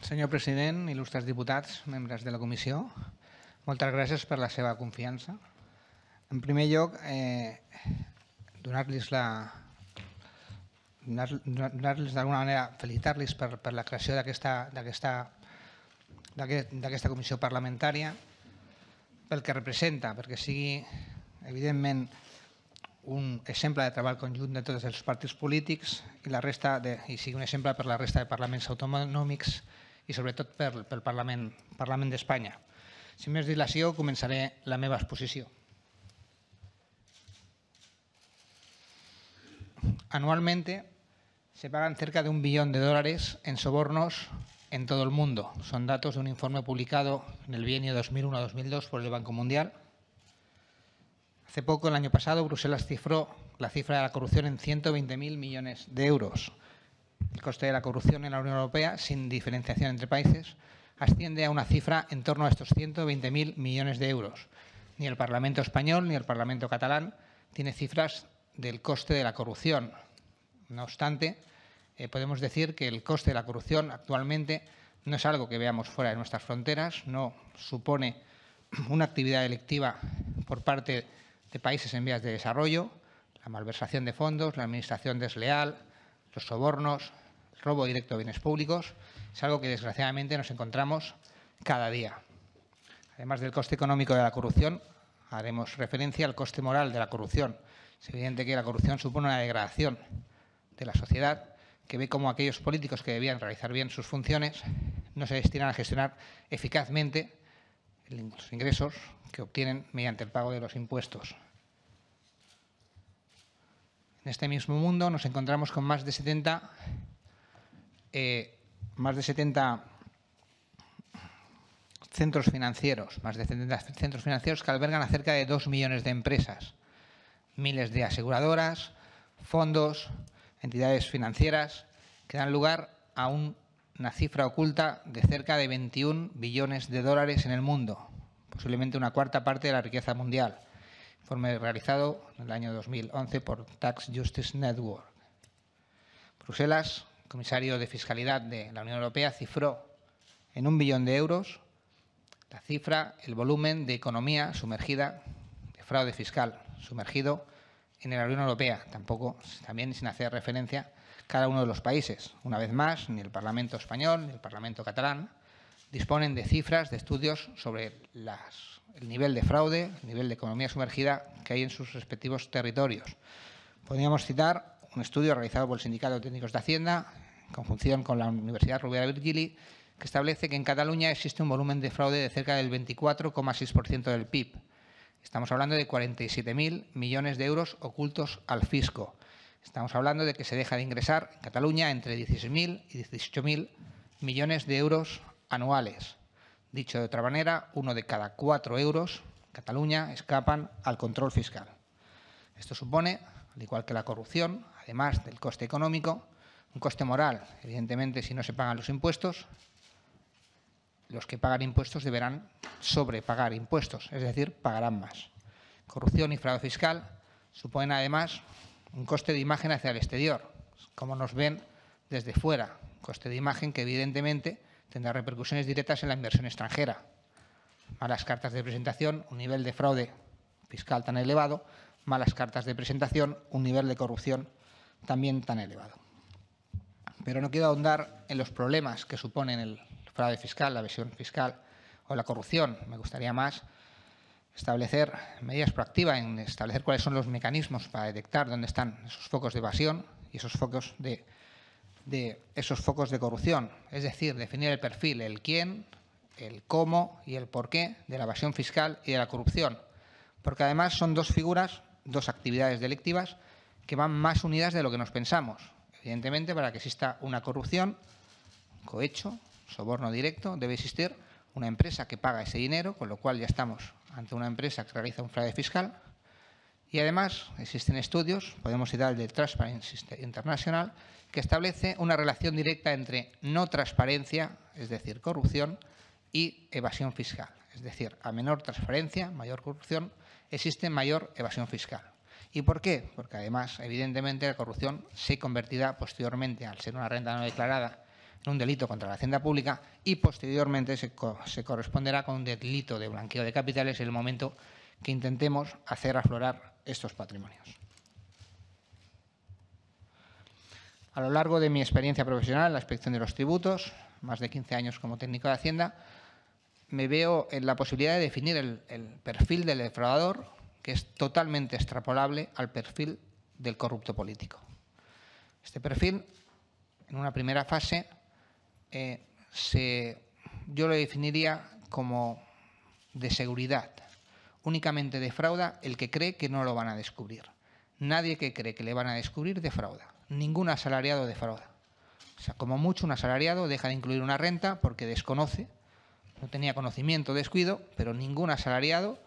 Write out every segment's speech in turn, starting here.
Senyor president, il·lustres diputats, membres de la comissió, moltes gràcies per la seva confiança. En primer lloc, donar-los d'alguna manera, felicitar-los per la creació d'aquesta comissió parlamentària, pel que representa, perquè sigui, evidentment, un exemple de treball conjunt de tots els partits polítics i sigui un exemple per la resta de parlaments autonòmics i sobretot pel Parlament d'Espanya. Sin més dilació, començaré la meva exposició. Anualmente se pagan cerca de $1 billón en sobornos en todo el mundo. Son datos de un informe publicado en el bienio 2001-2002 por el Banco Mundial. Hace poco, el año pasado, Bruselas cifró la cifra de la corrupción en 120.000 millones de euros. El coste de la corrupción en la Unión Europea, sin diferenciación entre países, asciende a una cifra en torno a estos 120.000 millones de euros. Ni el Parlamento español ni el Parlamento catalán tiene cifras del coste de la corrupción. No obstante, podemos decir que el coste de la corrupción actualmente no es algo que veamos fuera de nuestras fronteras, no supone una actividad delictiva por parte de países en vías de desarrollo, la malversación de fondos, la administración desleal, los sobornos, el robo directo de bienes públicos, es algo que desgraciadamente nos encontramos cada día. Además del coste económico de la corrupción, haremos referencia al coste moral de la corrupción. Es evidente que la corrupción supone una degradación de la sociedad que ve cómo aquellos políticos que debían realizar bien sus funciones no se destinan a gestionar eficazmente los ingresos que obtienen mediante el pago de los impuestos. En este mismo mundo nos encontramos con más de 70 centros financieros, que albergan a cerca de 2 millones de empresas, miles de aseguradoras, fondos, entidades financieras que dan lugar a una cifra oculta de cerca de $21 billones en el mundo, posiblemente una cuarta parte de la riqueza mundial. Informe realizado en el año 2011 por Tax Justice Network. Bruselas, comisario de Fiscalidad de la Unión Europea, cifró en $1 billón la cifra, el volumen de economía sumergida, de fraude fiscal sumergido en la Unión Europea, también sin hacer referencia a cada uno de los países. Una vez más, ni el Parlamento español ni el Parlamento catalán disponen de cifras, de estudios sobre el nivel de fraude, el nivel de economía sumergida que hay en sus respectivos territorios. Podríamos citar un estudio realizado por el Sindicato de Técnicos de Hacienda, en conjunción con la Universidad Rovira i Virgili, que establece que en Cataluña existe un volumen de fraude de cerca del 24,6% del PIB. Estamos hablando de 47.000 millones de euros ocultos al fisco. Estamos hablando de que se deja de ingresar en Cataluña entre 16.000 y 18.000 millones de euros anuales. Dicho de otra manera, 1 de cada 4 euros en Cataluña escapan al control fiscal. Esto supone, al igual que la corrupción, además del coste económico, un coste moral. Evidentemente, si no se pagan los impuestos, los que pagan impuestos deberán sobrepagar impuestos, es decir, pagarán más. Corrupción y fraude fiscal suponen además un coste de imagen hacia el exterior, como nos ven desde fuera, un coste de imagen que evidentemente tendrá repercusiones directas en la inversión extranjera. Malas cartas de presentación, un nivel de fraude fiscal tan elevado, malas cartas de presentación, un nivel de corrupción también tan elevado. Pero no quiero ahondar en los problemas que suponen el fraude fiscal, la evasión fiscal o la corrupción. Me gustaría más establecer medidas proactivas, en establecer cuáles son los mecanismos para detectar dónde están esos focos de evasión y esos focos de corrupción. Es decir, definir el perfil, el quién, el cómo y el porqué de la evasión fiscal y de la corrupción. Porque además son dos figuras, dos actividades delictivas que van más unidas de lo que nos pensamos. Evidentemente, para que exista una corrupción, cohecho, soborno directo, debe existir una empresa que paga ese dinero, con lo cual ya estamos ante una empresa que realiza un fraude fiscal. Y además existen estudios, podemos citar el de Transparency International, que establece una relación directa entre no transparencia, es decir, corrupción, y evasión fiscal. Es decir, a menor transparencia, mayor corrupción, existe mayor evasión fiscal. ¿Y por qué? Porque además, evidentemente, la corrupción se convertirá posteriormente, al ser una renta no declarada, un delito contra la hacienda pública y posteriormente se corresponderá con un delito de blanqueo de capitales en el momento que intentemos hacer aflorar estos patrimonios. A lo largo de mi experiencia profesional en la inspección de los tributos, más de 15 años como técnico de Hacienda, me veo en la posibilidad de definir el perfil del defraudador, que es totalmente extrapolable al perfil del corrupto político. Este perfil, en una primera fase, yo lo definiría como de seguridad. Únicamente defrauda el que cree que no lo van a descubrir. Nadie que cree que le van a descubrir defrauda. Ningún asalariado defrauda. O sea, como mucho un asalariado deja de incluir una renta porque desconoce, no tenía conocimiento, descuido, pero ningún asalariado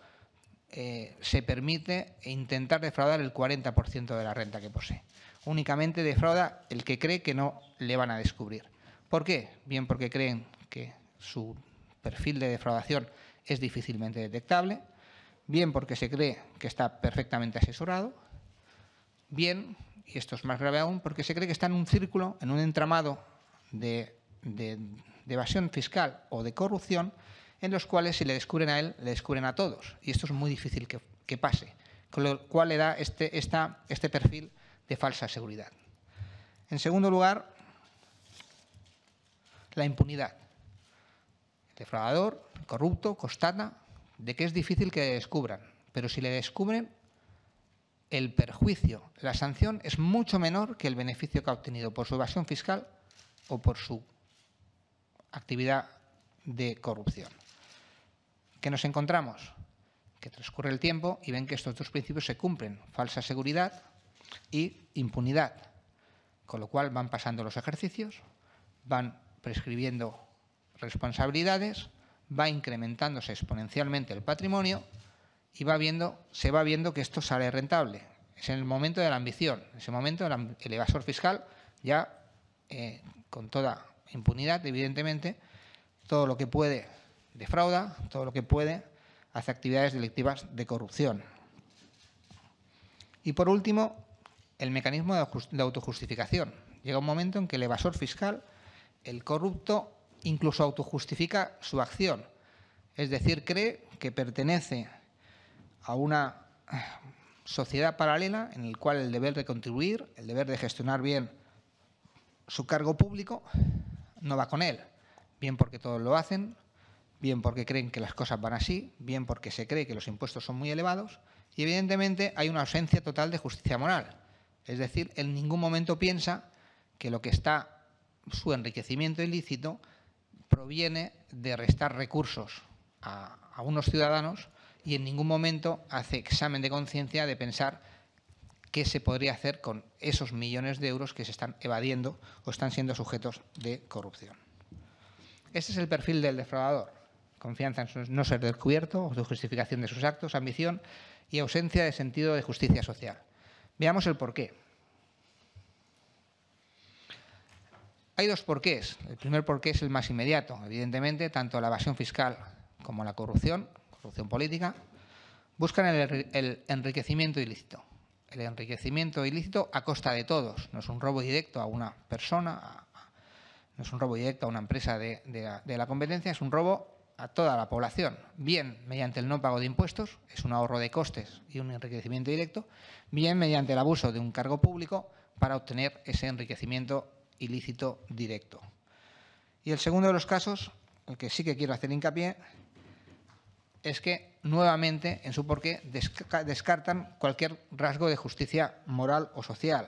se permite intentar defraudar el 40% de la renta que posee. Únicamente defrauda el que cree que no le van a descubrir. ¿Por qué? Bien porque creen que su perfil de defraudación es difícilmente detectable, bien porque se cree que está perfectamente asesorado, bien, y esto es más grave aún, porque se cree que está en un círculo, en un entramado de evasión fiscal o de corrupción, en los cuales si le descubren a él, le descubren a todos. Y esto es muy difícil que pase, con lo cual le da este perfil de falsa seguridad. En segundo lugar, la impunidad. El defraudador, el corrupto, constata de que es difícil que le descubran, pero si le descubren, el perjuicio, la sanción es mucho menor que el beneficio que ha obtenido por su evasión fiscal o por su actividad de corrupción. ¿Qué nos encontramos? Que transcurre el tiempo y ven que estos dos principios se cumplen, falsa seguridad y impunidad, con lo cual van pasando los ejercicios, van prescribiendo responsabilidades, va incrementándose exponencialmente el patrimonio y se va viendo que esto sale rentable. Es en el momento de la ambición, en ese momento el evasor fiscal ya con toda impunidad, evidentemente, todo lo que puede defrauda, todo lo que puede hace actividades delictivas de corrupción. Y por último, el mecanismo de autojustificación. Llega un momento en que el evasor fiscal, el corrupto, incluso autojustifica su acción. Es decir, cree que pertenece a una sociedad paralela en la cual el deber de contribuir, el deber de gestionar bien su cargo público, no va con él. Bien porque todos lo hacen, bien porque creen que las cosas van así, bien porque se cree que los impuestos son muy elevados y evidentemente hay una ausencia total de justicia moral. Es decir, en ningún momento piensa que lo que está su enriquecimiento ilícito proviene de restar recursos a unos ciudadanos y en ningún momento hace examen de conciencia de pensar qué se podría hacer con esos millones de euros que se están evadiendo o están siendo sujetos de corrupción. Este es el perfil del defraudador. Confianza en no ser descubierto, autojustificación de sus actos, ambición y ausencia de sentido de justicia social. Veamos el porqué. Hay dos porqués. El primer porqué es el más inmediato. Evidentemente, tanto la evasión fiscal como la corrupción política, buscan el enriquecimiento ilícito. El enriquecimiento ilícito a costa de todos. No es un robo directo a una persona, no es un robo directo a una empresa de la competencia, es un robo a toda la población. Bien mediante el no pago de impuestos, es un ahorro de costes y un enriquecimiento directo, bien mediante el abuso de un cargo público para obtener ese enriquecimiento ilícito directo. Y el segundo de los casos, el que sí que quiero hacer hincapié, es que nuevamente en su porqué descartan cualquier rasgo de justicia moral o social.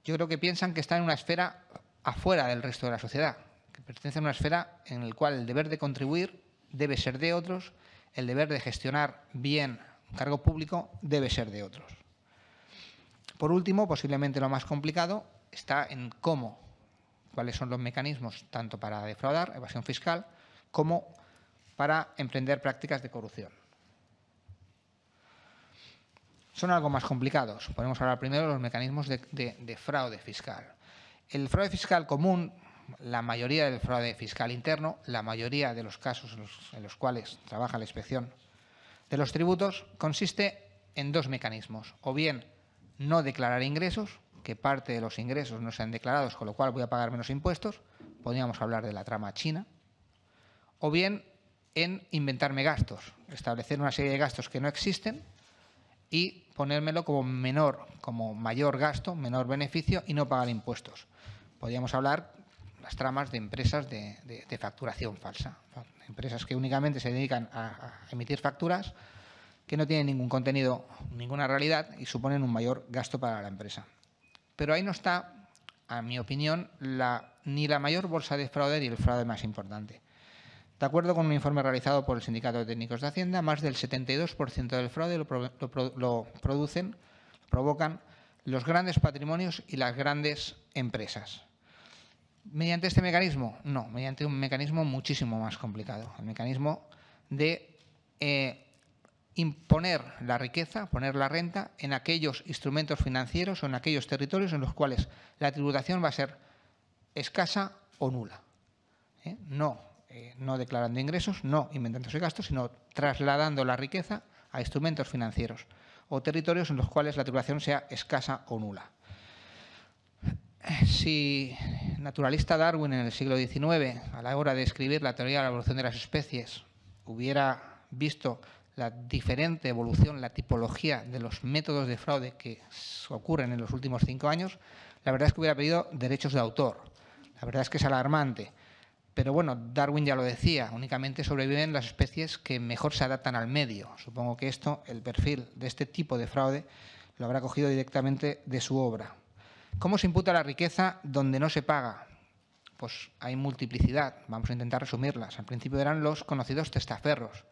Yo creo que piensan que están en una esfera afuera del resto de la sociedad, que pertenecen a una esfera en la cual el deber de contribuir debe ser de otros, el deber de gestionar bien un cargo público debe ser de otros. Por último, posiblemente lo más complicado, está en cuáles son los mecanismos tanto para defraudar, evasión fiscal, como para emprender prácticas de corrupción. Son algo más complicados. Podemos hablar primero de los mecanismos de fraude fiscal. El fraude fiscal común, la mayoría del fraude fiscal interno, la mayoría de los casos en los cuales trabaja la inspección de los tributos, consiste en dos mecanismos. O bien no declarar ingresos, que parte de los ingresos no sean declarados, con lo cual voy a pagar menos impuestos. Podríamos hablar de la trama china. O bien en inventarme gastos, establecer una serie de gastos que no existen y ponérmelo como mayor gasto, menor beneficio y no pagar impuestos. Podríamos hablar las tramas de empresas de facturación falsa, empresas que únicamente se dedican a emitir facturas que no tienen ningún contenido, ninguna realidad y suponen un mayor gasto para la empresa. Pero ahí no está, a mi opinión, ni la mayor bolsa de fraude ni el fraude más importante. De acuerdo con un informe realizado por el Sindicato de Técnicos de Hacienda, más del 72% del fraude lo provocan los grandes patrimonios y las grandes empresas. ¿Mediante este mecanismo? No, mediante un mecanismo muchísimo más complicado. El mecanismo de imponer la riqueza, poner la renta en aquellos instrumentos financieros o en aquellos territorios en los cuales la tributación va a ser escasa o nula. No declarando ingresos, no inventándose gastos, sino trasladando la riqueza a instrumentos financieros o territorios en los cuales la tributación sea escasa o nula. Si naturalista Darwin en el siglo XIX, a la hora de escribir la teoría de la evolución de las especies, hubiera visto la diferente evolución, la tipología de los métodos de fraude que ocurren en los últimos 5 años, la verdad es que hubiera pedido derechos de autor. La verdad es que es alarmante. Pero bueno, Darwin ya lo decía, únicamente sobreviven las especies que mejor se adaptan al medio. Supongo que el perfil de este tipo de fraude, lo habrá cogido directamente de su obra. ¿Cómo se imputa la riqueza donde no se paga? Pues hay multiplicidad, vamos a intentar resumirlas. Al principio eran los conocidos testaferros.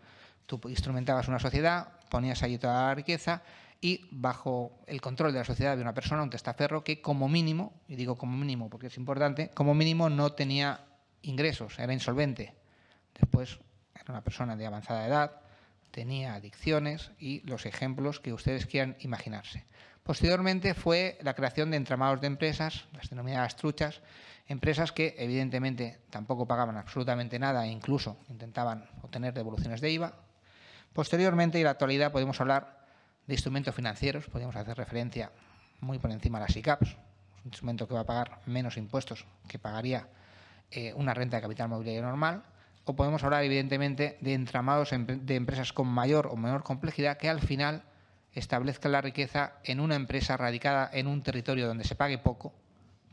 Tú instrumentabas una sociedad, ponías allí toda la riqueza y bajo el control de la sociedad de una persona, un testaferro que como mínimo, y digo como mínimo porque es importante, como mínimo no tenía ingresos, era insolvente. Después era una persona de avanzada edad, tenía adicciones y los ejemplos que ustedes quieran imaginarse. Posteriormente fue la creación de entramados de empresas, las denominadas truchas, empresas que evidentemente tampoco pagaban absolutamente nada e incluso intentaban obtener devoluciones de IVA. Posteriormente y en la actualidad podemos hablar de instrumentos financieros, podemos hacer referencia muy por encima a las ICAPs, un instrumento que va a pagar menos impuestos que pagaría una renta de capital mobiliario normal, o podemos hablar evidentemente de entramados de empresas con mayor o menor complejidad que al final establezcan la riqueza en una empresa radicada en un territorio donde se pague poco,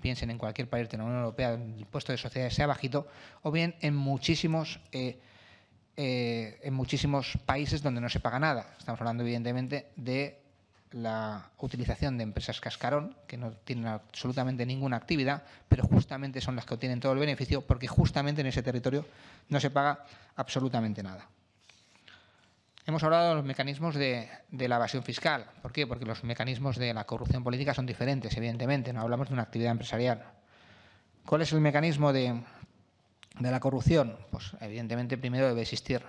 piensen en cualquier país de la Unión Europea donde el impuesto de sociedades sea bajito, o bien en muchísimos países donde no se paga nada. Estamos hablando evidentemente de la utilización de empresas cascarón, que no tienen absolutamente ninguna actividad, pero justamente son las que obtienen todo el beneficio porque justamente en ese territorio no se paga absolutamente nada. Hemos hablado de los mecanismos de la evasión fiscal. ¿Por qué? Porque los mecanismos de la corrupción política son diferentes, evidentemente, no hablamos de una actividad empresarial. ¿Cuál es el mecanismo de la corrupción? Pues evidentemente primero debe existir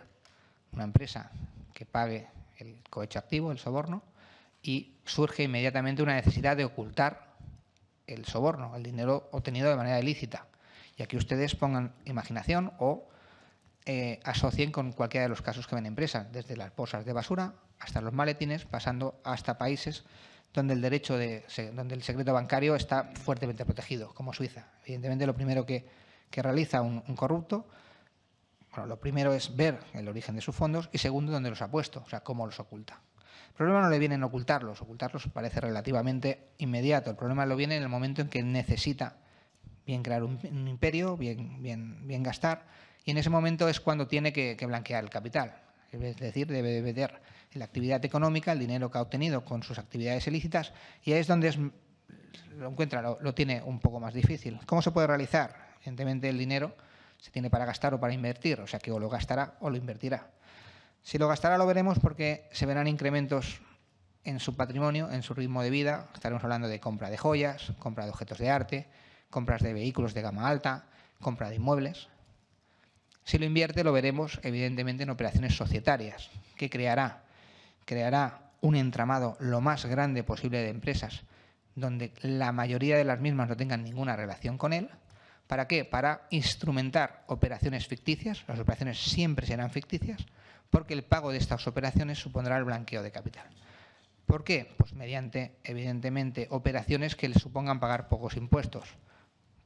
una empresa que pague el cohecho activo, el soborno, y surge inmediatamente una necesidad de ocultar el soborno, el dinero obtenido de manera ilícita. Y aquí ustedes pongan imaginación o asocien con cualquiera de los casos que ven en empresas, desde las bolsas de basura hasta los maletines, pasando hasta países donde donde el secreto bancario está fuertemente protegido, como Suiza. Evidentemente, lo primero que realiza un corrupto, bueno, lo primero es ver el origen de sus fondos y segundo, dónde los ha puesto, o sea, cómo los oculta. El problema no le viene en ocultarlos parece relativamente inmediato. El problema lo viene en el momento en que necesita bien crear un imperio, bien gastar, y en ese momento es cuando tiene que blanquear el capital. Es decir, debe vender la actividad económica, el dinero que ha obtenido con sus actividades ilícitas, y ahí es donde lo tiene un poco más difícil. ¿Cómo se puede realizar? Evidentemente el dinero se tiene para gastar o para invertir, o sea que o lo gastará o lo invertirá. Si lo gastará lo veremos porque se verán incrementos en su patrimonio, en su ritmo de vida. Estaremos hablando de compra de joyas, compra de objetos de arte, compras de vehículos de gama alta, compra de inmuebles. Si lo invierte lo veremos evidentemente en operaciones societarias. ¿Qué creará? Creará un entramado lo más grande posible de empresas donde la mayoría de las mismas no tengan ninguna relación con él. ¿Para qué? Para instrumentar operaciones ficticias. Las operaciones siempre serán ficticias porque el pago de estas operaciones supondrá el blanqueo de capital. ¿Por qué? Pues mediante, evidentemente, operaciones que les supongan pagar pocos impuestos.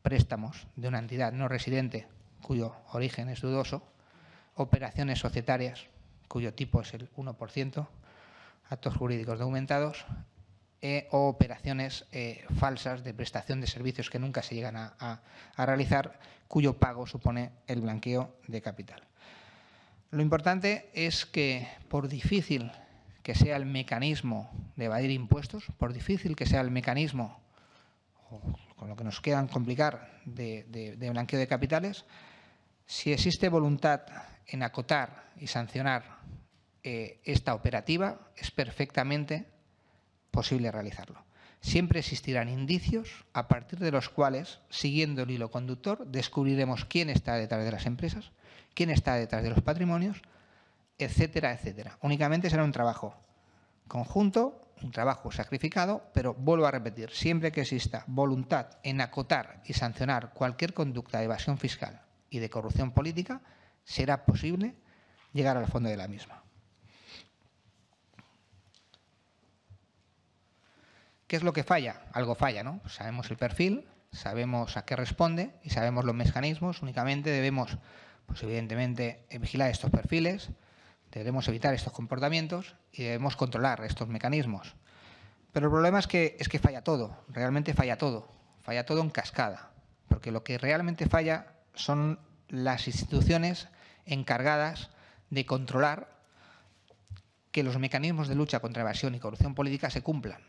Préstamos de una entidad no residente cuyo origen es dudoso, operaciones societarias cuyo tipo es el 1%, actos jurídicos documentados, o operaciones falsas de prestación de servicios que nunca se llegan a realizar, cuyo pago supone el blanqueo de capital. Lo importante es que, por difícil que sea el mecanismo de evadir impuestos, por difícil que sea el mecanismo, o con lo que nos quieran complicar, de blanqueo de capitales, si existe voluntad en acotar y sancionar esta operativa, es perfectamente posible realizarlo. Siempre existirán indicios a partir de los cuales, siguiendo el hilo conductor, descubriremos quién está detrás de las empresas, quién está detrás de los patrimonios, etcétera, etcétera. Únicamente será un trabajo conjunto, un trabajo sacrificado, pero vuelvo a repetir, siempre que exista voluntad en acotar y sancionar cualquier conducta de evasión fiscal y de corrupción política, será posible llegar al fondo de la misma. ¿Qué es lo que falla? Algo falla, ¿no? Sabemos el perfil, sabemos a qué responde y sabemos los mecanismos. Únicamente debemos, pues evidentemente, vigilar estos perfiles, debemos evitar estos comportamientos y debemos controlar estos mecanismos. Pero el problema es que falla todo, realmente falla todo en cascada, porque lo que realmente falla son las instituciones encargadas de controlar que los mecanismos de lucha contra evasión y corrupción política se cumplan.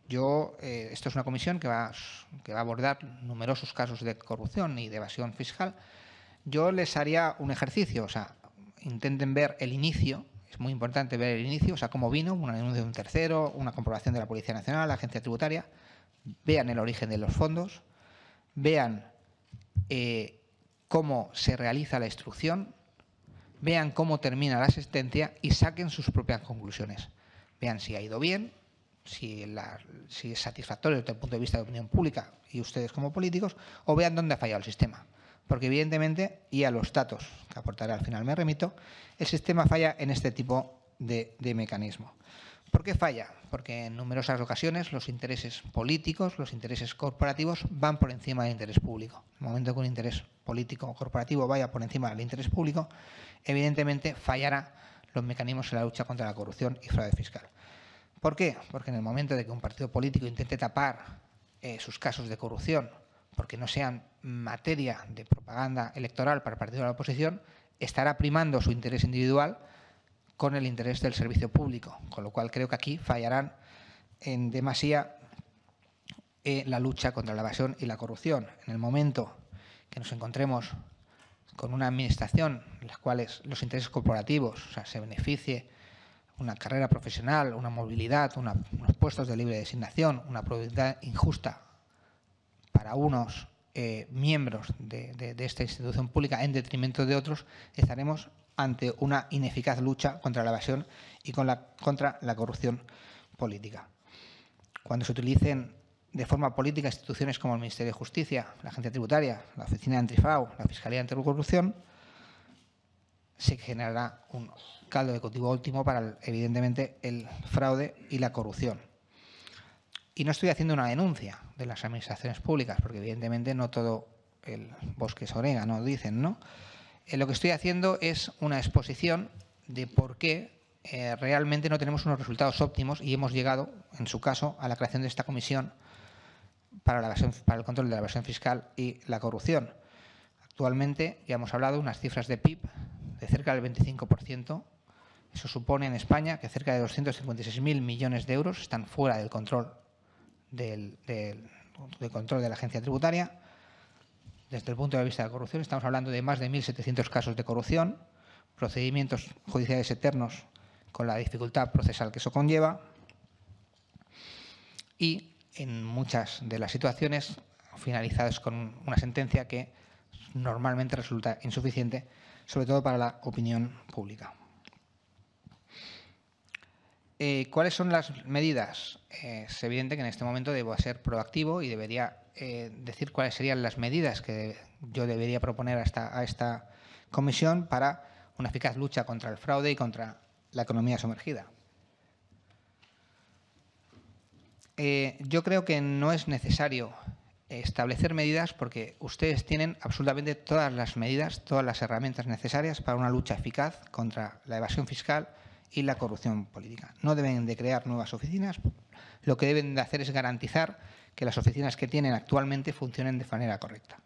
Esto es una comisión que va a abordar numerosos casos de corrupción y de evasión fiscal. Yo les haría un ejercicio, o sea, intenten ver el inicio, es muy importante ver el inicio, o sea, cómo vino, una denuncia de un tercero, una comprobación de la Policía Nacional, la Agencia Tributaria, vean el origen de los fondos, vean cómo se realiza la instrucción, vean cómo termina la sentencia y saquen sus propias conclusiones. Vean si ha ido bien, si es satisfactorio desde el punto de vista de opinión pública y ustedes como políticos, o vean dónde ha fallado el sistema. Porque evidentemente, y a los datos que aportaré al final me remito, el sistema falla en este tipo de mecanismo. ¿Por qué falla? Porque en numerosas ocasiones los intereses políticos, los intereses corporativos van por encima del interés público. En el momento que un interés político o corporativo vaya por encima del interés público, evidentemente fallará los mecanismos en la lucha contra la corrupción y fraude fiscal. ¿Por qué? Porque en el momento de que un partido político intente tapar sus casos de corrupción porque no sean materia de propaganda electoral para el partido de la oposición, estará primando su interés individual con el interés del servicio público, con lo cual creo que aquí fallarán en demasía la lucha contra la evasión y la corrupción. En el momento que nos encontremos con una administración en la cual los intereses corporativos, o sea, se beneficie una carrera profesional, una movilidad, unos puestos de libre designación, una probabilidad injusta para unos miembros de esta institución pública en detrimento de otros, estaremos ante una ineficaz lucha contra la evasión y contra la corrupción política. Cuando se utilicen de forma política instituciones como el Ministerio de Justicia, la Agencia Tributaria, la Oficina Antifraude, la Fiscalía Anticorrupción, se generará un caldo de cultivo óptimo para, evidentemente, el fraude y la corrupción. Y no estoy haciendo una denuncia de las administraciones públicas, porque evidentemente no todo el bosque es orégano, dicen, ¿no? Lo que estoy haciendo es una exposición de por qué realmente no tenemos unos resultados óptimos y hemos llegado, en su caso, a la creación de esta comisión para el control de la evasión fiscal y la corrupción. Actualmente ya hemos hablado de unas cifras de PIB de cerca del 25%. Eso supone en España que cerca de 256.000 millones de euros están fuera del control del control de la agencia tributaria. Desde el punto de vista de la corrupción, estamos hablando de más de 1.700 casos de corrupción, procedimientos judiciales eternos con la dificultad procesal que eso conlleva y, en muchas de las situaciones, finalizadas con una sentencia que normalmente resulta insuficiente, sobre todo para la opinión pública. ¿Cuáles son las medidas? Es evidente que en este momento debo ser proactivo y debería decir cuáles serían las medidas que yo debería proponer a esta comisión para una eficaz lucha contra el fraude y contra la economía sumergida. Yo creo que no es necesario establecer medidas porque ustedes tienen absolutamente todas las medidas, todas las herramientas necesarias para una lucha eficaz contra la evasión fiscal y la corrupción política. No deben de crear nuevas oficinas, lo que deben de hacer es garantizar que las oficinas que tienen actualmente funcionen de manera correcta.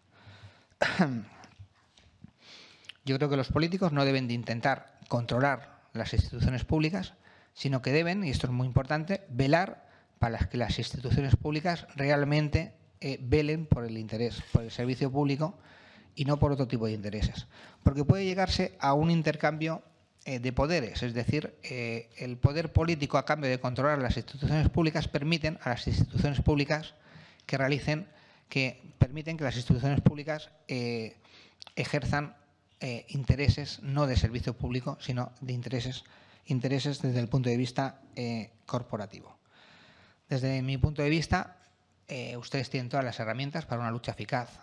Yo creo que los políticos no deben de intentar controlar las instituciones públicas, sino que deben, y esto es muy importante, velar para que las instituciones públicas realmente velen por el interés, por el servicio público y no por otro tipo de intereses. Porque puede llegarse a un intercambio de poderes, es decir, el poder político a cambio de controlar las instituciones públicas permiten a las instituciones públicas que permiten que las instituciones públicas ejerzan intereses no de servicio público, sino de intereses desde el punto de vista corporativo. Desde mi punto de vista, ustedes tienen todas las herramientas para una lucha eficaz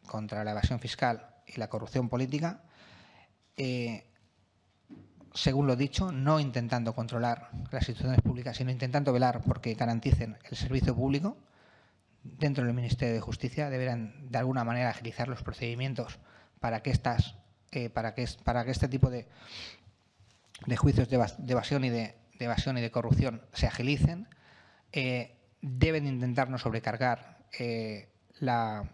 contra la evasión fiscal y la corrupción política, según lo dicho, no intentando controlar las instituciones públicas, sino intentando velar porque garanticen el servicio público. Dentro del Ministerio de Justicia deberán de alguna manera agilizar los procedimientos para que este tipo de juicios de evasión y de corrupción se agilicen. Deben intentar no sobrecargar la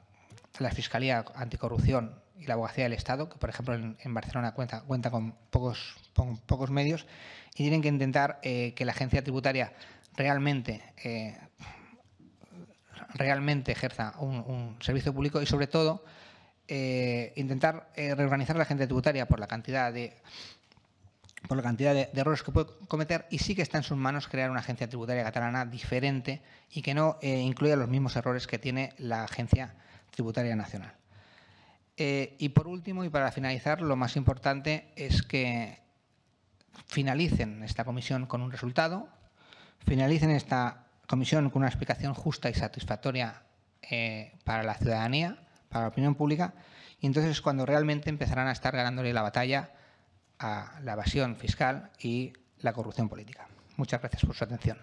Fiscalía Anticorrupción y la Abogacía del Estado, que por ejemplo en Barcelona cuenta con pocos medios, y tienen que intentar que la agencia tributaria realmente ejerza un servicio público y, sobre todo, intentar reorganizar la agencia tributaria por la cantidad de errores que puede cometer, y sí que está en sus manos crear una agencia tributaria catalana diferente y que no incluya los mismos errores que tiene la Agencia Tributaria Nacional. Y por último, y para finalizar, lo más importante es que finalicen esta comisión con un resultado, finalicen esta comisión con una explicación justa y satisfactoria para la ciudadanía, para la opinión pública, y entonces es cuando realmente empezarán a estar ganándole la batalla a la evasión fiscal y la corrupción política. Muchas gracias por su atención.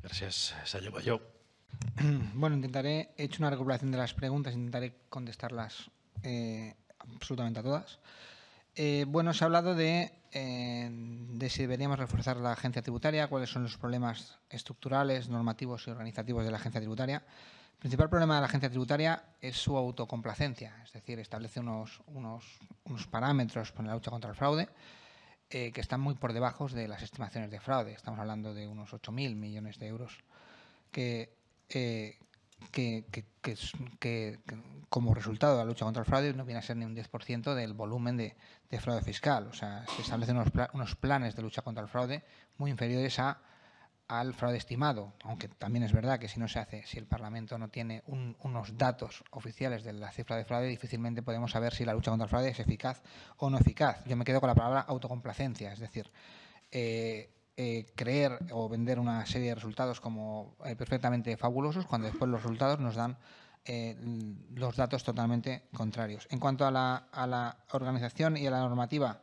Gracias, senyor Bayó. Bueno, he hecho una recopilación de las preguntas, intentaré contestarlas absolutamente a todas. Bueno, se ha hablado de si deberíamos reforzar la agencia tributaria, cuáles son los problemas estructurales, normativos y organizativos de la agencia tributaria. El principal problema de la agencia tributaria es su autocomplacencia, es decir, establece unos parámetros para la lucha contra el fraude que están muy por debajo de las estimaciones de fraude. Estamos hablando de unos 8.000 millones de euros que como resultado de la lucha contra el fraude no viene a ser ni un 10% del volumen de fraude fiscal. O sea, se establecen unos planes de lucha contra el fraude muy inferiores al fraude estimado, aunque también es verdad que si el Parlamento no tiene unos datos oficiales de la cifra de fraude, difícilmente podemos saber si la lucha contra el fraude es eficaz o no eficaz. Yo me quedo con la palabra autocomplacencia, es decir, creer o vender una serie de resultados como perfectamente fabulosos cuando después los resultados nos dan los datos totalmente contrarios. En cuanto a la organización y a la normativa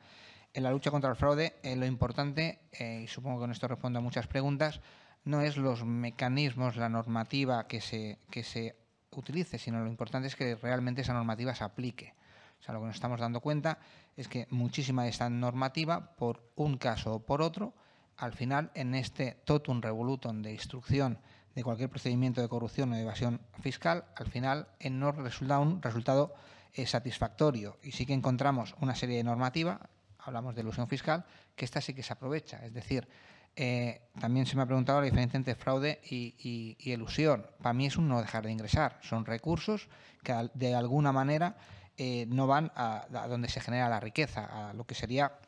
en la lucha contra el fraude, lo importante, y supongo que con esto respondo a muchas preguntas, no es los mecanismos, la normativa que se utilice, sino lo importante es que realmente esa normativa se aplique. O sea, lo que nos estamos dando cuenta es que muchísima de esta normativa, por un caso o por otro, al final, en este totum revolutum de instrucción de cualquier procedimiento de corrupción o de evasión fiscal, al final no resulta un resultado satisfactorio. Y sí que encontramos una serie de normativa, hablamos de elusión fiscal, que esta sí que se aprovecha. Es decir, también se me ha preguntado la diferencia entre fraude y elusión. Para mí es un no dejar de ingresar. Son recursos que de alguna manera no van a donde se genera la riqueza, a lo que sería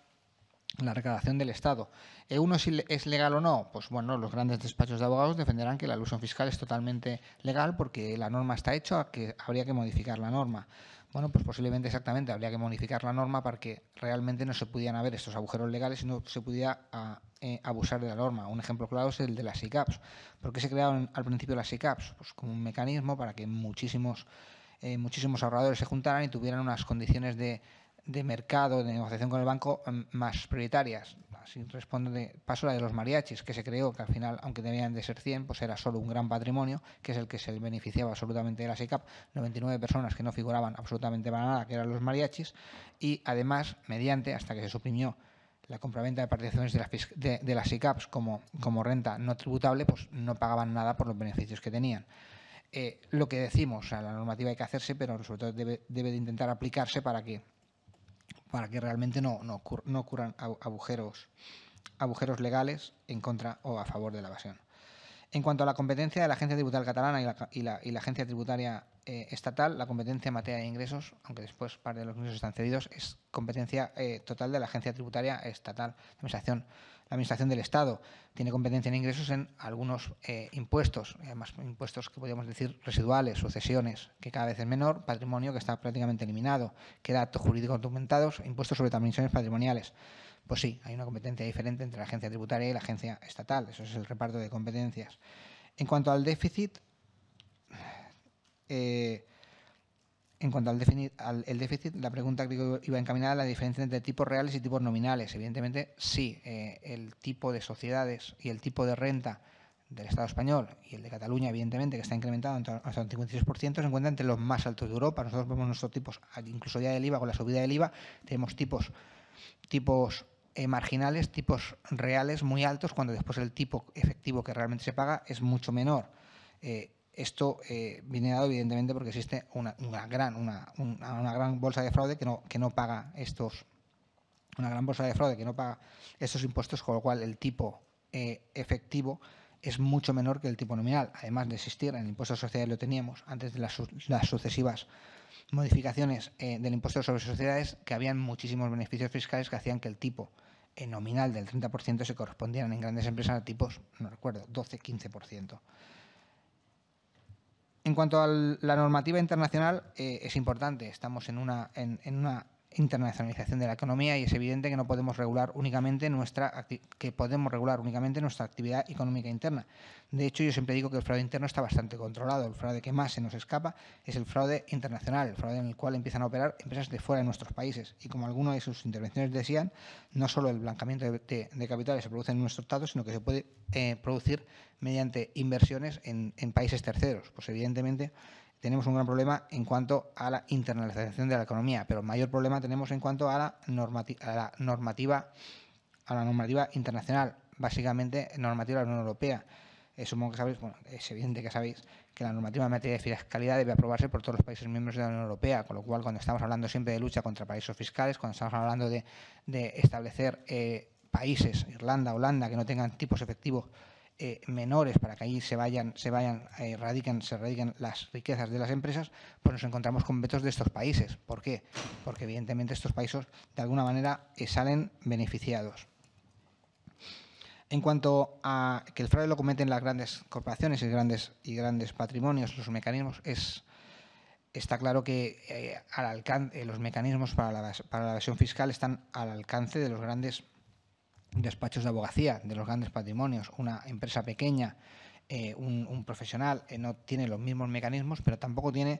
la recaudación del Estado. ¿Uno es legal o no? Pues bueno, los grandes despachos de abogados defenderán que la elusión fiscal es totalmente legal porque la norma está hecha, que habría que modificar la norma. Bueno, pues posiblemente exactamente habría que modificar la norma para que realmente no se pudieran haber estos agujeros legales y no se pudiera abusar de la norma. Un ejemplo claro es el de las SICAPs. ¿Por qué se crearon al principio las SICAPs? Pues como un mecanismo para que muchísimos ahorradores se juntaran y tuvieran unas condiciones de mercado, de negociación con el banco más prioritarias. así respondo, paso a la de los mariachis, que se creó que al final, aunque debían de ser 100, pues era solo un gran patrimonio, que es el que se beneficiaba absolutamente de la SICAP, 99 personas que no figuraban absolutamente para nada, que eran los mariachis, y además, mediante, hasta que se suprimió la compraventa de participaciones de las SICAPs como renta no tributable, pues no pagaban nada por los beneficios que tenían. Lo que decimos, o sea, la normativa hay que hacerse, pero sobre todo debe de intentar aplicarse para que realmente no ocurran agujeros legales en contra o a favor de la evasión. En cuanto a la competencia de la Agencia Tributaria Catalana y la Agencia Tributaria Estatal, la competencia en materia de ingresos, aunque después parte de los ingresos están cedidos, es competencia total de la Agencia Tributaria Estatal. La Administración del Estado tiene competencia en ingresos en algunos impuestos, además impuestos que podríamos decir residuales, sucesiones, que cada vez es menor, patrimonio que está prácticamente eliminado, queda actos jurídicos documentados, impuestos sobre transmisiones patrimoniales. Pues sí, hay una competencia diferente entre la agencia tributaria y la agencia estatal. Eso es el reparto de competencias. En cuanto al déficit, el déficit, la pregunta que iba encaminada a la diferencia entre tipos reales y tipos nominales. Evidentemente, sí, el tipo de sociedades y el tipo de renta del Estado español y el de Cataluña, evidentemente, que está incrementado hasta un 56%, se encuentra entre los más altos de Europa. Nosotros vemos nuestros tipos, incluso ya del IVA, con la subida del IVA, tenemos tipos marginales, tipos reales muy altos, cuando después el tipo efectivo que realmente se paga es mucho menor. Esto viene dado evidentemente porque existe una gran bolsa de fraude que no paga estos impuestos, con lo cual el tipo efectivo es mucho menor que el tipo nominal. Además de existir, en el impuesto de sociedades lo teníamos antes de las sucesivas modificaciones del impuesto sobre sociedades, que habían muchísimos beneficios fiscales que hacían que el tipo nominal del 30% se correspondieran en grandes empresas a tipos, no recuerdo, 12-15%. En cuanto a la normativa internacional, es importante. Estamos en una internacionalización de la economía y es evidente que no podemos regular únicamente nuestra actividad económica interna. De hecho, yo siempre digo que el fraude interno está bastante controlado. El fraude que más se nos escapa es el fraude internacional, el fraude en el cual empiezan a operar empresas de fuera de nuestros países. Y como alguno de sus intervenciones decían, no solo el blanqueamiento de capitales se produce en nuestro Estado, sino que se puede producir mediante inversiones en países terceros. Pues evidentemente tenemos un gran problema en cuanto a la internacionalización de la economía, pero el mayor problema tenemos en cuanto a la normativa internacional, básicamente normativa de la Unión Europea. Supongo que sabéis, bueno, es evidente que sabéis que la normativa en materia de fiscalidad debe aprobarse por todos los países miembros de la Unión Europea, con lo cual cuando estamos hablando siempre de lucha contra paraísos fiscales, cuando estamos hablando de establecer países, Irlanda, Holanda, que no tengan tipos efectivos menores para que allí se radiquen las riquezas de las empresas, pues nos encontramos con vetos de estos países. ¿Por qué? Porque evidentemente estos países de alguna manera salen beneficiados. En cuanto a que el fraude lo cometen las grandes corporaciones y grandes patrimonios, los mecanismos, está claro que los mecanismos para la evasión fiscal están al alcance de los grandes despachos de abogacía, de los grandes patrimonios. Una empresa pequeña, un profesional, no tiene los mismos mecanismos, pero tampoco tiene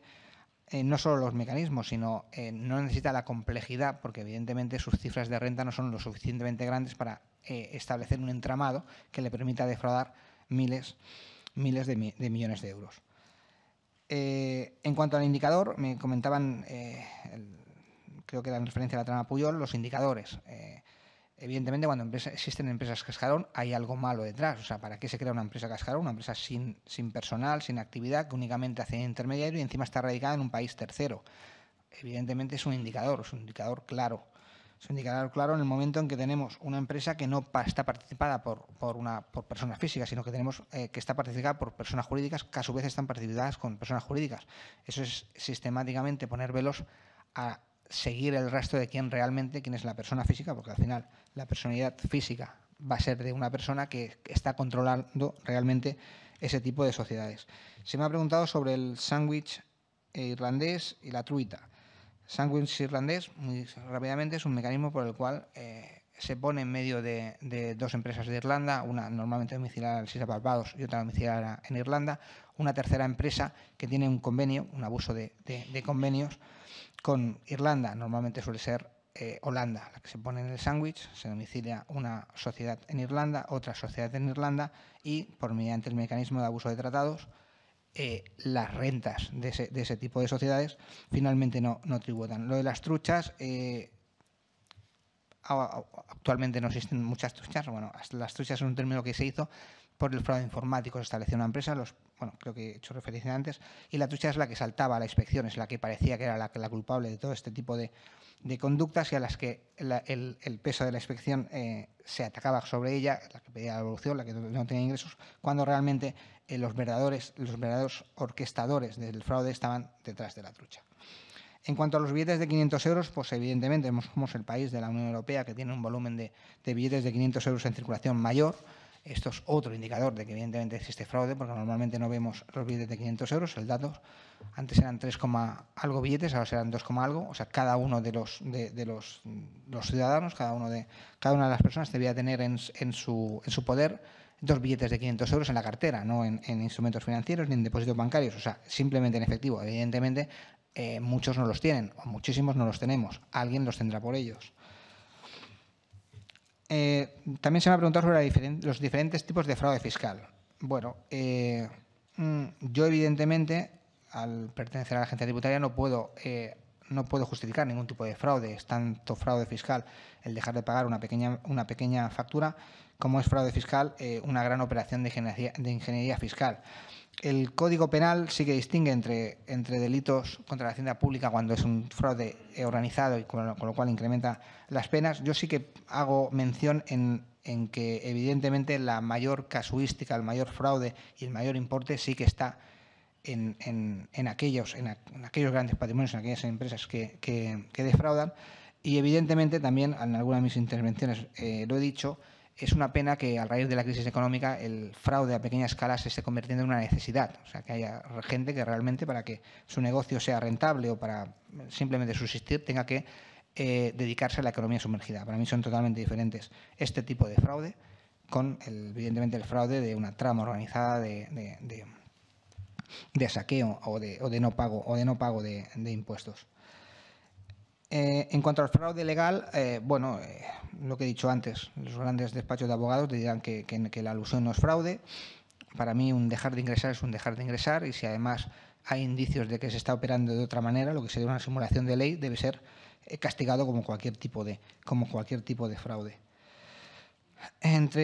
no solo los mecanismos, sino no necesita la complejidad, porque evidentemente sus cifras de renta no son lo suficientemente grandes para establecer un entramado que le permita defraudar miles de millones de euros. En cuanto al indicador, me comentaban, creo que era en referencia a la trama Pujol, los indicadores. Evidentemente, cuando existen empresas cascarón, hay algo malo detrás. O sea, ¿para qué se crea una empresa cascarón? Una empresa sin personal, sin actividad, que únicamente hace intermediario y encima está radicada en un país tercero. Evidentemente es un indicador claro. Es un indicador claro en el momento en que tenemos una empresa que no está participada por personas físicas, sino que tenemos que está participada por personas jurídicas, que a su vez están participadas con personas jurídicas. Eso es sistemáticamente poner velos a seguir el rastro de quién es la persona física, porque al final la personalidad física va a ser de una persona que está controlando realmente ese tipo de sociedades. Se me ha preguntado sobre el sándwich irlandés y la truita. Sándwich irlandés, muy rápidamente, es un mecanismo por el cual se pone en medio de dos empresas de Irlanda, una normalmente domiciliada en las Islas Barbados y otra domiciliada en Irlanda, una tercera empresa que tiene un convenio, un abuso de convenios con Irlanda. Normalmente suele ser Holanda la que se pone en el sándwich, se domicilia una sociedad en Irlanda, otra sociedad en Irlanda y, mediante el mecanismo de abuso de tratados, las rentas de ese tipo de sociedades finalmente no tributan. Lo de las truchas, actualmente no existen muchas truchas. Bueno, las truchas son un término que se hizo por el fraude informático. Se estableció una empresa, creo que he hecho referencia antes, y la trucha es la que saltaba a la inspección, es la que parecía que era la culpable de todo este tipo de conductas y a las que el peso de la inspección se atacaba sobre ella, la que pedía la devolución, la que no tenía ingresos, cuando realmente los verdaderos orquestadores del fraude estaban detrás de la trucha. En cuanto a los billetes de 500 euros, pues evidentemente somos el país de la Unión Europea que tiene un volumen de billetes de 500 euros en circulación mayor. Esto es otro indicador de que evidentemente existe fraude, porque normalmente no vemos los billetes de 500 euros. El dato, antes eran 3, algo billetes, ahora serán 2, algo. O sea, cada uno de los ciudadanos, cada una de las personas debía tener en su poder 2 billetes de 500 euros en la cartera, no en instrumentos financieros ni en depósitos bancarios. O sea, simplemente en efectivo. Evidentemente, muchos no los tienen, o muchísimos no los tenemos. Alguien los tendrá por ellos. También se me ha preguntado sobre los diferentes tipos de fraude fiscal. Bueno, yo evidentemente, al pertenecer a la agencia tributaria, no puedo justificar ningún tipo de fraude. Es tanto fraude fiscal el dejar de pagar una pequeña factura, como es fraude fiscal una gran operación de ingeniería fiscal. El Código Penal sí que distingue entre delitos contra la hacienda pública cuando es un fraude organizado y con lo cual incrementa las penas. Yo sí que hago mención en que evidentemente la mayor casuística, el mayor fraude y el mayor importe sí que está en aquellos grandes patrimonios, en aquellas empresas que defraudan. Y evidentemente también en alguna de mis intervenciones lo he dicho. Es una pena que a raíz de la crisis económica el fraude a pequeña escala se esté convirtiendo en una necesidad. O sea, que haya gente que realmente para que su negocio sea rentable o para simplemente subsistir tenga que dedicarse a la economía sumergida. Para mí son totalmente diferentes este tipo de fraude con, evidentemente, el fraude de una trama organizada de saqueo o de no pago de impuestos. En cuanto al fraude legal, lo que he dicho antes, los grandes despachos de abogados te dirán que la alusión no es fraude. Para mí un dejar de ingresar es un dejar de ingresar, y si además hay indicios de que se está operando de otra manera, lo que sería una simulación de ley, debe ser castigado como cualquier tipo de fraude.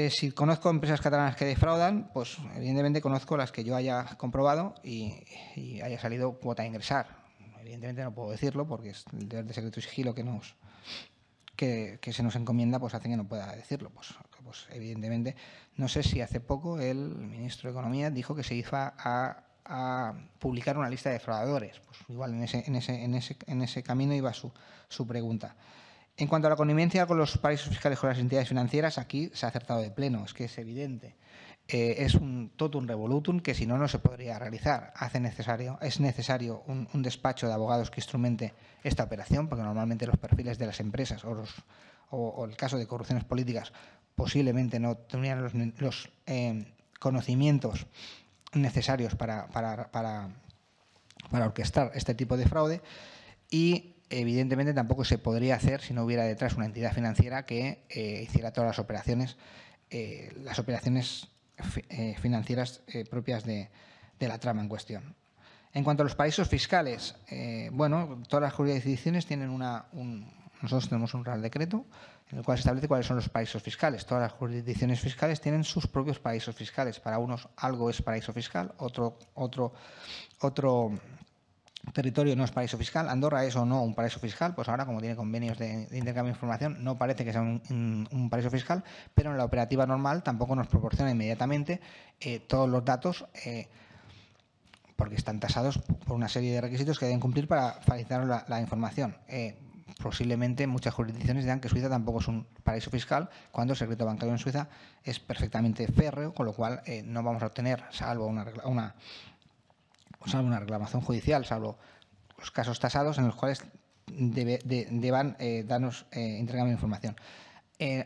Si conozco empresas catalanas que defraudan, pues evidentemente conozco las que yo haya comprobado y haya salido cuota a ingresar. Evidentemente no puedo decirlo porque es el deber de secreto y sigilo que se nos encomienda, pues hace que no pueda decirlo. Pues evidentemente, no sé si hace poco el ministro de Economía dijo que se iba a publicar una lista de defraudadores. Pues igual en ese camino iba su pregunta. En cuanto a la connivencia con los paraísos fiscales con las entidades financieras, aquí se ha acertado de pleno, es que es evidente. Es un totum revolutum que si no se podría realizar. Es necesario un despacho de abogados que instrumente esta operación, porque normalmente los perfiles de las empresas o el caso de corrupciones políticas posiblemente no tendrían los conocimientos necesarios para orquestar este tipo de fraude, y evidentemente tampoco se podría hacer si no hubiera detrás una entidad financiera que hiciera todas las operaciones financieras propias de la trama en cuestión. En cuanto a los paraísos fiscales, todas las jurisdicciones tienen nosotros tenemos un Real Decreto en el cual se establece cuáles son los paraísos fiscales. Todas las jurisdicciones fiscales tienen sus propios paraísos fiscales. Para unos algo es paraíso fiscal, otro territorio no es paraíso fiscal. Andorra es o no un paraíso fiscal, pues ahora como tiene convenios de intercambio de información no parece que sea un paraíso fiscal, pero en la operativa normal tampoco nos proporciona inmediatamente todos los datos porque están tasados por una serie de requisitos que deben cumplir para facilitar la información. Posiblemente muchas jurisdicciones dirán que Suiza tampoco es un paraíso fiscal, cuando el secreto bancario en Suiza es perfectamente férreo, con lo cual no vamos a obtener, salvo una reclamación judicial, salvo los casos tasados en los cuales deban darnos intercambio de información.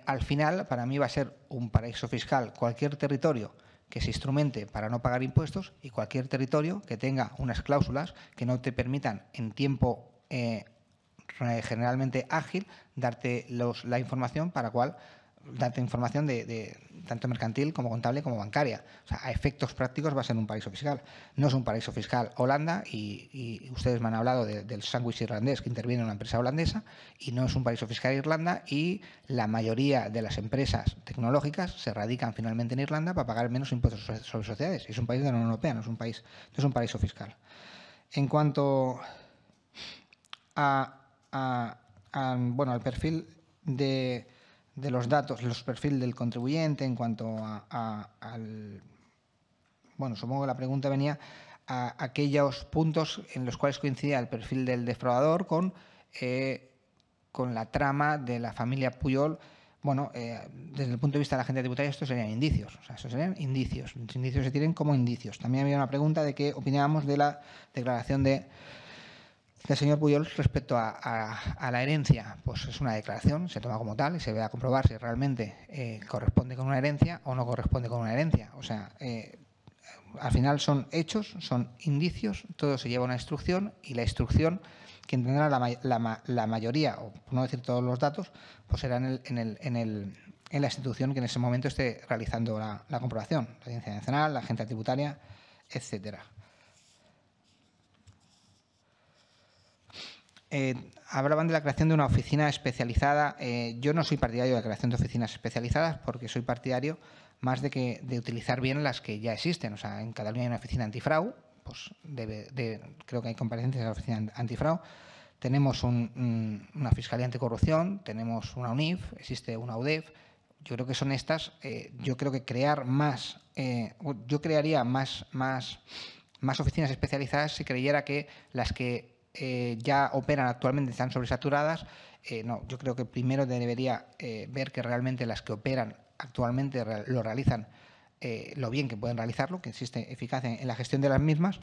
Al final, para mí va a ser un paraíso fiscal cualquier territorio que se instrumente para no pagar impuestos y cualquier territorio que tenga unas cláusulas que no te permitan en tiempo generalmente ágil, darte la información para cual darte información de tanto mercantil como contable como bancaria. O sea, a efectos prácticos va a ser un paraíso fiscal. No es un paraíso fiscal Holanda y ustedes me han hablado del sándwich irlandés que interviene en una empresa holandesa, y no es un paraíso fiscal Irlanda, y la mayoría de las empresas tecnológicas se radican finalmente en Irlanda para pagar menos impuestos sobre sociedades. Y es un país de la Unión Europea, no es un paraíso fiscal. En cuanto al perfil de los datos, los perfiles del contribuyente, en cuanto al... Bueno, supongo que la pregunta venía a aquellos puntos en los cuales coincidía el perfil del defraudador con la trama de la familia Pujol. Bueno, desde el punto de vista de la agencia tributaria, estos serían indicios. O sea, estos serían indicios. Los indicios se tienen como indicios. También había una pregunta de qué opinábamos de la declaración del señor Pujol respecto a la herencia. Pues es una declaración, se toma como tal y se ve a comprobar si realmente corresponde con una herencia o no corresponde con una herencia. O sea, al final son hechos, son indicios, todo se lleva a una instrucción, y la instrucción, quien tendrá la mayoría, o por no decir todos los datos, pues será en la institución que en ese momento esté realizando la comprobación, la Audiencia Nacional, la agencia tributaria, etcétera. Hablaban de la creación de una oficina especializada. Yo no soy partidario de la creación de oficinas especializadas, porque soy partidario más de utilizar bien las que ya existen. O sea, en Cataluña hay una oficina antifraude, pues creo que hay comparecencias de la oficina antifraude. Tenemos una Fiscalía Anticorrupción, tenemos una UNIF, existe una UDEF. Yo creo que son estas. Yo creo que crear más... yo crearía más oficinas especializadas si creyera que las que ya operan actualmente están sobresaturadas. No, yo creo que primero debería ver que realmente las que operan actualmente lo realizan lo bien que pueden realizarlo, que existe eficacia en la gestión de las mismas.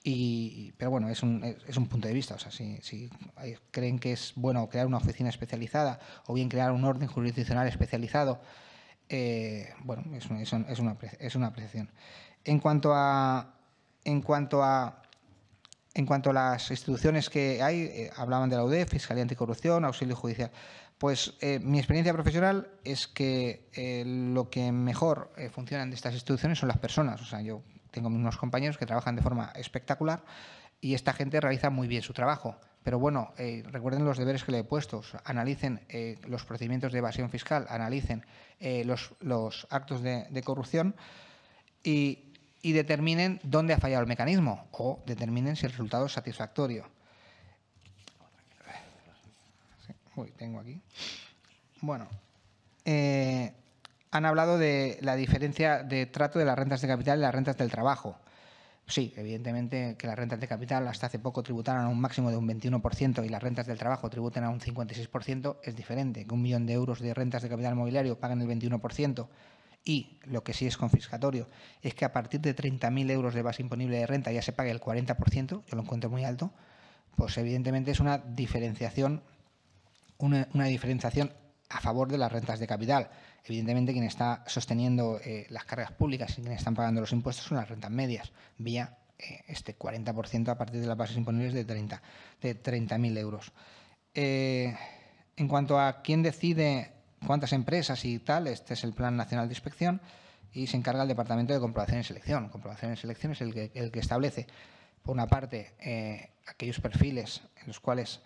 Pero bueno, es un punto de vista. O sea, si creen que es bueno crear una oficina especializada o bien crear un orden jurisdiccional especializado, bueno, es una apreciación. En cuanto a las instituciones que hay, hablaban de la UDEF, Fiscalía Anticorrupción, Auxilio Judicial. Pues mi experiencia profesional es que lo que mejor funcionan de estas instituciones son las personas. O sea, yo tengo unos compañeros que trabajan de forma espectacular y esta gente realiza muy bien su trabajo. Pero bueno, recuerden los deberes que le he puesto. Analicen los procedimientos de evasión fiscal, analicen los actos de corrupción y determinen dónde ha fallado el mecanismo, o determinen si el resultado es satisfactorio. Tengo aquí. Bueno, han hablado de la diferencia de trato de las rentas de capital y las rentas del trabajo. Sí, evidentemente que las rentas de capital hasta hace poco tributaran a un máximo de un 21% y las rentas del trabajo tributen a un 56%. Es diferente que 1 millón de euros de rentas de capital mobiliario paguen el 21%. Y lo que sí es confiscatorio es que a partir de 30.000 euros de base imponible de renta ya se pague el 40%, yo lo encuentro muy alto. Pues evidentemente es una diferenciación a favor de las rentas de capital. Evidentemente quien está sosteniendo las cargas públicas y quienes están pagando los impuestos son las rentas medias, vía este 40% a partir de las bases imponibles de 30.000 euros. En cuanto a quién decide cuántas empresas y tal, este es el Plan Nacional de Inspección y se encarga el Departamento de Comprobación y Selección. Comprobación y Selección es el que establece, por una parte, aquellos perfiles en los cuales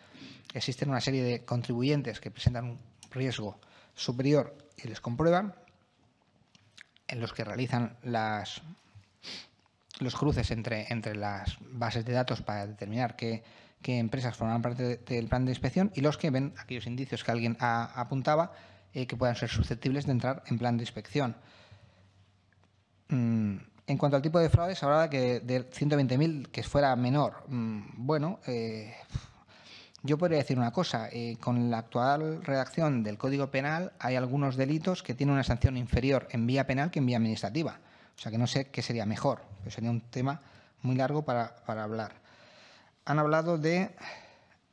existen una serie de contribuyentes que presentan un riesgo superior y les comprueban, en los que realizan los cruces entre las bases de datos para determinar qué empresas forman parte del plan de inspección, y los que ven aquellos indicios que alguien apuntaba que puedan ser susceptibles de entrar en plan de inspección. En cuanto al tipo de fraude, se hablaba que de 120.000 que fuera menor. Bueno, yo podría decir una cosa. Con la actual redacción del Código Penal hay algunos delitos que tienen una sanción inferior en vía penal que en vía administrativa. O sea que no sé qué sería mejor, pero sería un tema muy largo para hablar. Han hablado de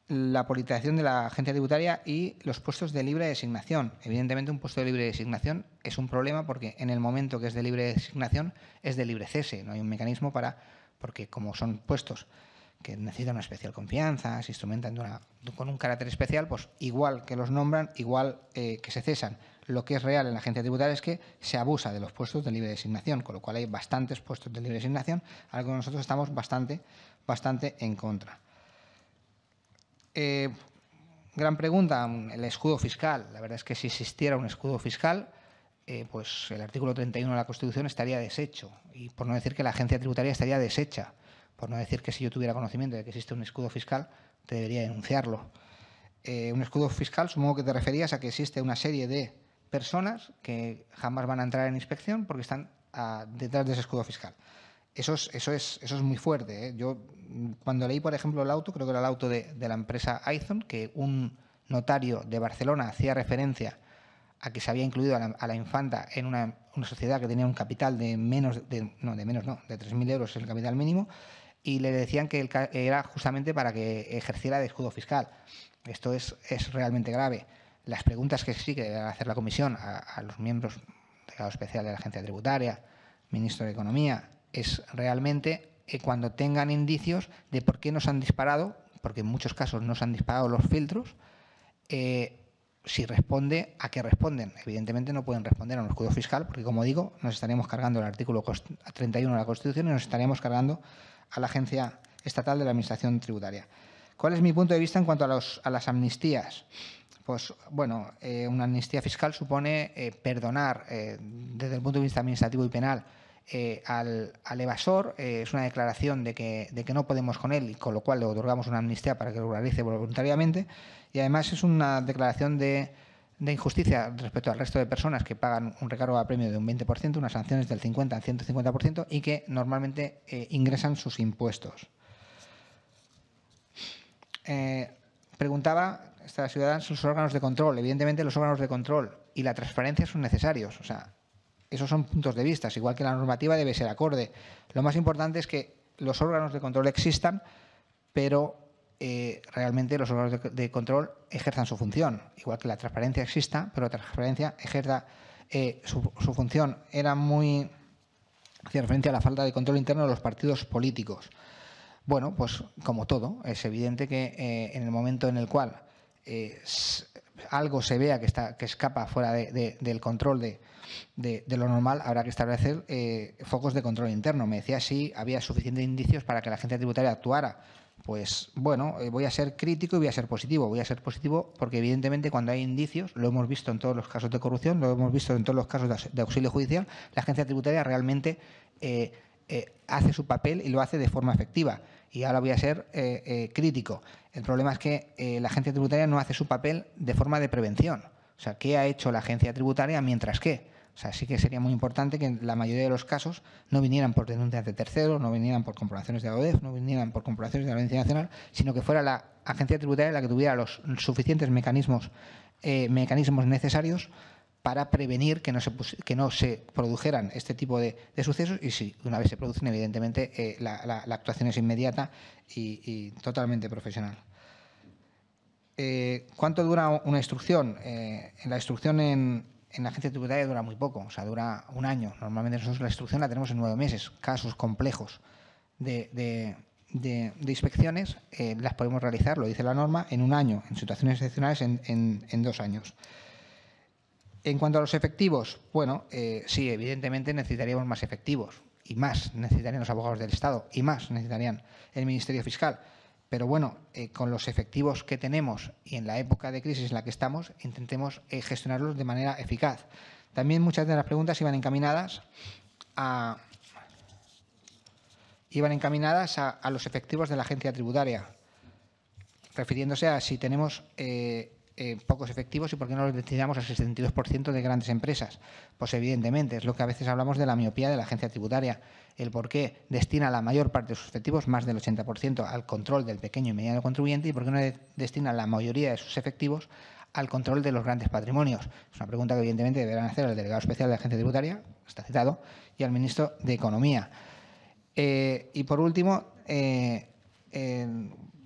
la politización de la agencia tributaria y los puestos de libre designación. Evidentemente, un puesto de libre designación es un problema porque en el momento que es de libre designación es de libre cese. No hay un mecanismo porque como son puestos que necesitan una especial confianza, se instrumentan con un carácter especial, pues igual que los nombran, igual que se cesan. Lo que es real en la agencia tributaria es que se abusa de los puestos de libre designación, con lo cual hay bastantes puestos de libre designación, algo que nosotros estamos bastante en contra. Gran pregunta, el escudo fiscal. La verdad es que si existiera un escudo fiscal, pues el artículo 31 de la Constitución estaría deshecho, y por no decir que la agencia tributaria estaría deshecha, por no decir que si yo tuviera conocimiento de que existe un escudo fiscal, te debería denunciarlo. Un escudo fiscal, supongo que te referías a que existe una serie de personas que jamás van a entrar en inspección porque están detrás de ese escudo fiscal. Eso es muy fuerte, ¿eh? Yo, cuando leí, por ejemplo, el auto, creo que era el auto de la empresa Aizon, que un notario de Barcelona hacía referencia a que se había incluido a la infanta en una sociedad que tenía un capital de 3.000 euros, es el capital mínimo, y le decían que era justamente para que ejerciera de escudo fiscal. Esto es realmente grave. Las preguntas que sí que debe hacer la comisión a los miembros del grado especial de la agencia tributaria, ministro de Economía, es realmente cuando tengan indicios de por qué nos han disparado, porque en muchos casos nos han disparado los filtros, si responde, ¿a qué responden? Evidentemente no pueden responder a un escudo fiscal porque, como digo, nos estaríamos cargando el artículo 31 de la Constitución y nos estaríamos cargando a la Agencia Estatal de la Administración Tributaria. ¿Cuál es mi punto de vista en cuanto a las amnistías? Pues, bueno, una amnistía fiscal supone perdonar, desde el punto de vista administrativo y penal, al evasor. Es una declaración de que no podemos con él, y con lo cual le otorgamos una amnistía para que lo realice voluntariamente, y además es una declaración de injusticia respecto al resto de personas que pagan un recargo a premio de un 20%, unas sanciones del 50 al 150% y que normalmente ingresan sus impuestos. Preguntaba esta ciudadana los órganos de control. Evidentemente los órganos de control y la transparencia son necesarios. O sea, esos son puntos de vista, igual que la normativa debe ser acorde. Lo más importante es que los órganos de control existan, pero realmente los órganos de control ejerzan su función. Igual que la transparencia exista, pero la transparencia ejerza su función. Hacía referencia a la falta de control interno de los partidos políticos. Bueno, pues como todo, es evidente que en el momento en el cual algo se vea que escapa fuera del control de lo normal, habrá que establecer focos de control interno. Me decía si había suficientes indicios para que la agencia tributaria actuara. Pues bueno, voy a ser crítico y voy a ser positivo. Voy a ser positivo porque evidentemente cuando hay indicios, lo hemos visto en todos los casos de corrupción, lo hemos visto en todos los casos de auxilio judicial, la agencia tributaria realmente hace su papel y lo hace de forma efectiva. Y ahora voy a ser crítico. El problema es que la agencia tributaria no hace su papel de forma de prevención. O sea, ¿qué ha hecho la agencia tributaria mientras qué? O sea, sí que sería muy importante que en la mayoría de los casos no vinieran por denuncias de terceros, no vinieran por comprobaciones de la ODEF, no vinieran por comprobaciones de la Audiencia Nacional, sino que fuera la agencia tributaria la que tuviera los suficientes mecanismos necesarios para prevenir que no se produjeran este tipo de sucesos, y si una vez se producen, evidentemente, la actuación es inmediata y totalmente profesional. ¿Cuánto dura una instrucción? La instrucción en la agencia tributaria dura muy poco, o sea, dura un año. Normalmente nosotros la instrucción la tenemos en 9 meses. Casos complejos de inspecciones las podemos realizar, lo dice la norma, en un año. En situaciones excepcionales, en 2 años. En cuanto a los efectivos, bueno, sí, evidentemente necesitaríamos más efectivos, y más necesitarían los abogados del Estado, y más necesitarían el Ministerio Fiscal. Pero bueno, con los efectivos que tenemos y en la época de crisis en la que estamos, intentemos gestionarlos de manera eficaz. También muchas de las preguntas iban encaminadas a los efectivos de la agencia tributaria, refiriéndose a si tenemos pocos efectivos y por qué no los destinamos al 62% de grandes empresas. Pues evidentemente es lo que a veces hablamos de la miopía de la agencia tributaria, el por qué destina la mayor parte de sus efectivos, más del 80%, al control del pequeño y mediano contribuyente, y por qué no destina la mayoría de sus efectivos al control de los grandes patrimonios. Es una pregunta que evidentemente deberán hacer al delegado especial de la agencia tributaria, está citado, y al ministro de Economía. Y por último,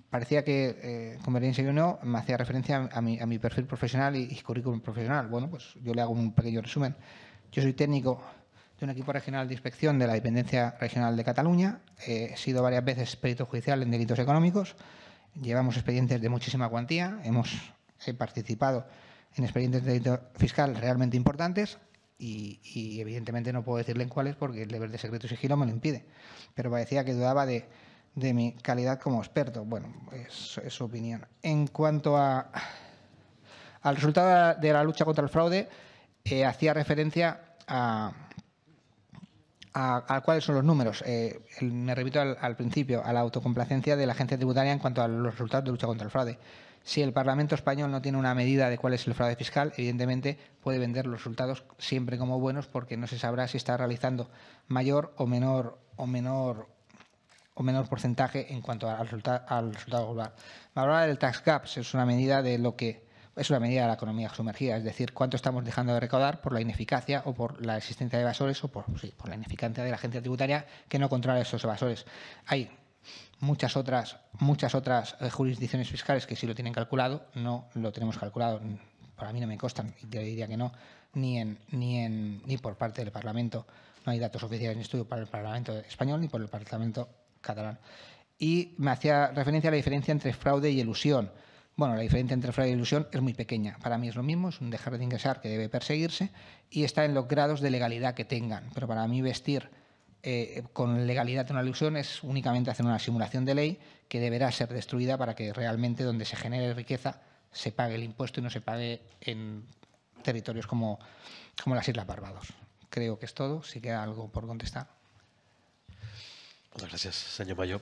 parecía que Convergencia y Unió me hacía referencia a mi perfil profesional y currículum profesional. Bueno, pues yo le hago un pequeño resumen. Yo soy técnico de un equipo regional de inspección de la Dependencia Regional de Cataluña. He sido varias veces perito judicial en delitos económicos. Llevamos expedientes de muchísima cuantía. He participado en expedientes de delito fiscal realmente importantes y evidentemente no puedo decirle en cuáles porque el deber de secreto y sigilo me lo impide. Pero parecía que dudaba de mi calidad como experto. Bueno, es su opinión. En cuanto al resultado de la lucha contra el fraude, hacía referencia a cuáles son los números. Me repito al principio, a la autocomplacencia de la agencia tributaria en cuanto a los resultados de lucha contra el fraude. Si el Parlamento español no tiene una medida de cuál es el fraude fiscal, evidentemente puede vender los resultados siempre como buenos porque no se sabrá si está realizando mayor o menor porcentaje en cuanto al resultado global. Hablar del tax gap es una medida de la economía sumergida, es decir, cuánto estamos dejando de recaudar por la ineficacia o por la existencia de evasores o por la ineficacia de la agencia tributaria que no controla esos evasores. Hay muchas otras jurisdicciones fiscales que sí lo tienen calculado, no lo tenemos calculado, para mí no me constan, y te diría que no, ni por parte del Parlamento. No hay datos oficiales en estudio para el Parlamento español ni por el Parlamento catalán. Y me hacía referencia a la diferencia entre fraude y elusión. Bueno, la diferencia entre fraude y elusión es muy pequeña. Para mí es lo mismo, es un dejar de ingresar que debe perseguirse y está en los grados de legalidad que tengan. Pero para mí vestir con legalidad una elusión es únicamente hacer una simulación de ley que deberá ser destruida para que realmente donde se genere riqueza se pague el impuesto y no se pague en territorios como las Islas Barbados. Creo que es todo. Si queda algo por contestar. Muchas gracias, señor Bayó.